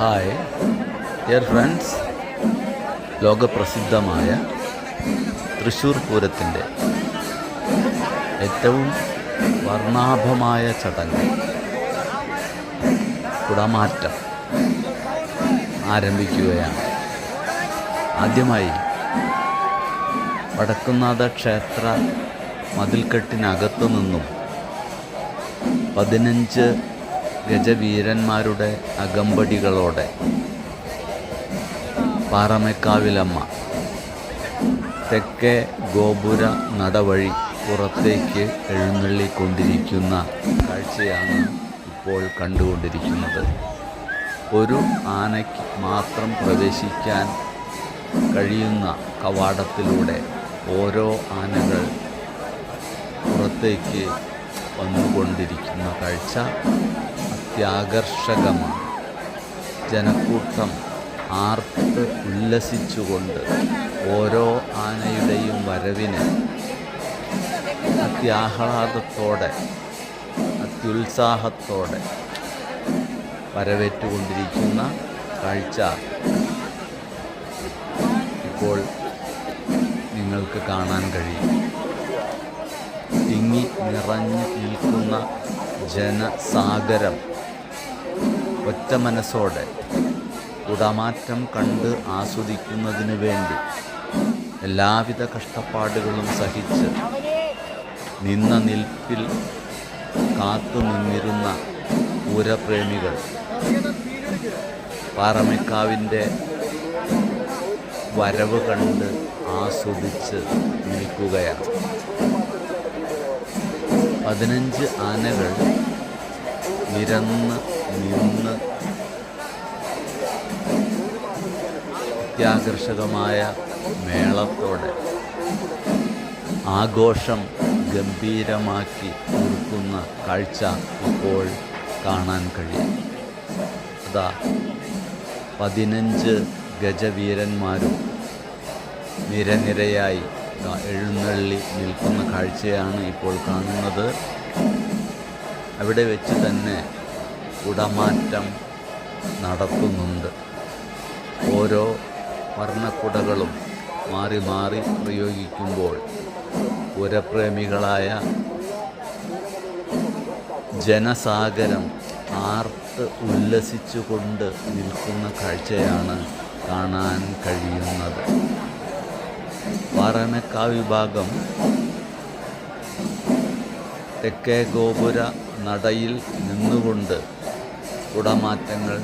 Hi dear friends, ലോകപ്രസിദ്ധമായ Thrissur പൂരത്തിൻ്റെ ഏറ്റവും വർണ്ണാഭമായ ചടങ്ങ് കുടമാറ്റം ആരംഭിക്കുകയാണ്. ആദ്യമായി വടക്കുംനാഥ ക്ഷേത്ര മതിൽക്കെട്ടിനകത്തു നിന്നും 15 ഗജവീരന്മാരുടെ അകമ്പടികളോടെ പാറമേക്കാവിലമ്മ തെക്കേ ഗോപുര നടവഴി പുറത്തേക്ക് എഴുന്നള്ളിക്കൊണ്ടിരിക്കുന്ന കാഴ്ചയാണ് ഇപ്പോൾ കണ്ടുകൊണ്ടിരിക്കുന്നത്. ഒരു ആനയ്ക്ക് മാത്രം പ്രവേശിക്കാൻ കഴിയുന്ന കവാടത്തിലൂടെ ഓരോ ആനകൾ പുറത്തേക്ക് വന്നുകൊണ്ടിരിക്കുന്ന കാഴ്ച അത്യാകർഷകമാണ്. ജനക്കൂട്ടം ആർത്ത് ഉല്ലസിച്ചുകൊണ്ട് ഓരോ ആനയുടെയും വരവിന് അത്യാഹ്ലാദത്തോടെ അത്യുത്സാഹത്തോടെ വരവേറ്റുകൊണ്ടിരിക്കുന്ന കാഴ്ച ഇപ്പോൾ നിങ്ങൾക്ക് കാണാൻ കഴിയും. തിങ്ങി നിറഞ്ഞു നിൽക്കുന്ന ജനസാഗരം ഒറ്റ മനസ്സോടെ കുടമാറ്റം കണ്ട് ആസ്വദിക്കുന്നതിന് വേണ്ടി എല്ലാവിധ കഷ്ടപ്പാടുകളും സഹിച്ച് നിന്ന നിൽപ്പിൽ കാത്തു നിന്നിരുന്ന പൂരപ്രേമികൾ പാറമേക്കാവിൻ്റെ വരവ് കണ്ട് ആസ്വദിച്ച് നിൽക്കുകയാണ്. 15 ആനകൾ നിരന്ന് നിന്ന് അത്യാകർഷകമായ മേളത്തോടെ ആഘോഷം ഗംഭീരമാക്കി തീർക്കുന്ന കാഴ്ച ഇപ്പോൾ കാണാൻ കഴിയും. അതാ 15 ഗജവീരന്മാരും നിരനിരയായി എഴുന്നള്ളി നിൽക്കുന്ന കാഴ്ചയാണ് ഇപ്പോൾ കാണുന്നത്. അവിടെ വെച്ച് തന്നെ കുടമാറ്റം നടത്തുന്നുണ്ട്. ഓരോ വർണ്ണക്കുടകളും മാറി മാറി പ്രയോഗിക്കുമ്പോൾ പൂരപ്രേമികളായ ജനസാഗരം ആർത്ത് ഉല്ലസിച്ചുകൊണ്ട് നിൽക്കുന്ന കാഴ്ചയാണ് കാണാൻ കഴിയുന്നത്. പാറമേക്കാവ് വിഭാഗം തെക്കേ ഗോപുര നടയിൽ നിന്നുകൊണ്ട് കുടമാറ്റങ്ങൾ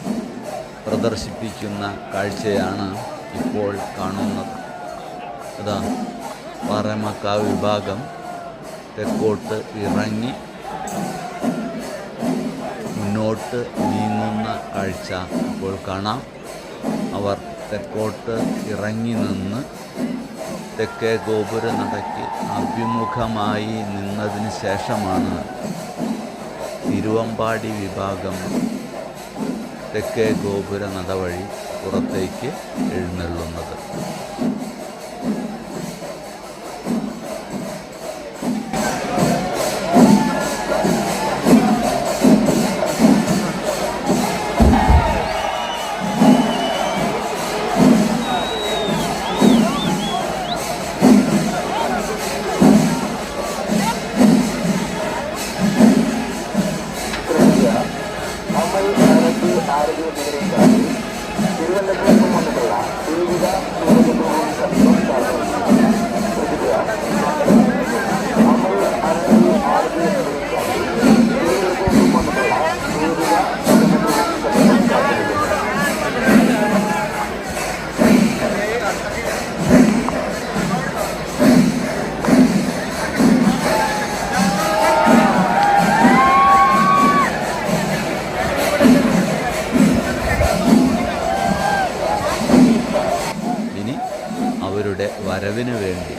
പ്രദർശിപ്പിക്കുന്ന കാഴ്ചയാണ് ഇപ്പോൾ കാണുന്നത്. അതാ പാറമേക്കാവ് വിഭാഗം തെക്കോട്ട് ഇറങ്ങി മുന്നോട്ട് നീങ്ങുന്ന കാഴ്ച ഇപ്പോൾ കാണാം. അവർ തെക്കോട്ട് ഇറങ്ങി നിന്ന് തെക്കേ ഗോപുര നടയ്ക്ക് അഭിമുഖമായി നിന്നതിന് ശേഷമാണ് തിരുവമ്പാടി വിഭാഗം തെക്കേ ഗോപുര നടവഴി പുറത്തേക്ക് എഴുന്നള്ളുന്നത്. അവരുടെ വരവിന് വേണ്ടി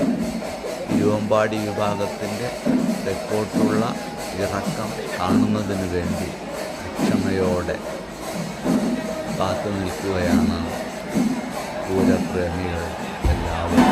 തിരുവമ്പാടി വിഭാഗത്തിൻ്റെ തെക്കോട്ടുള്ള ഇറക്കം കാണുന്നതിന് വേണ്ടി ക്ഷമയോടെ കാത്തു നിൽക്കുകയാണ് പൂരപ്രേമികൾ എല്ലാവരും.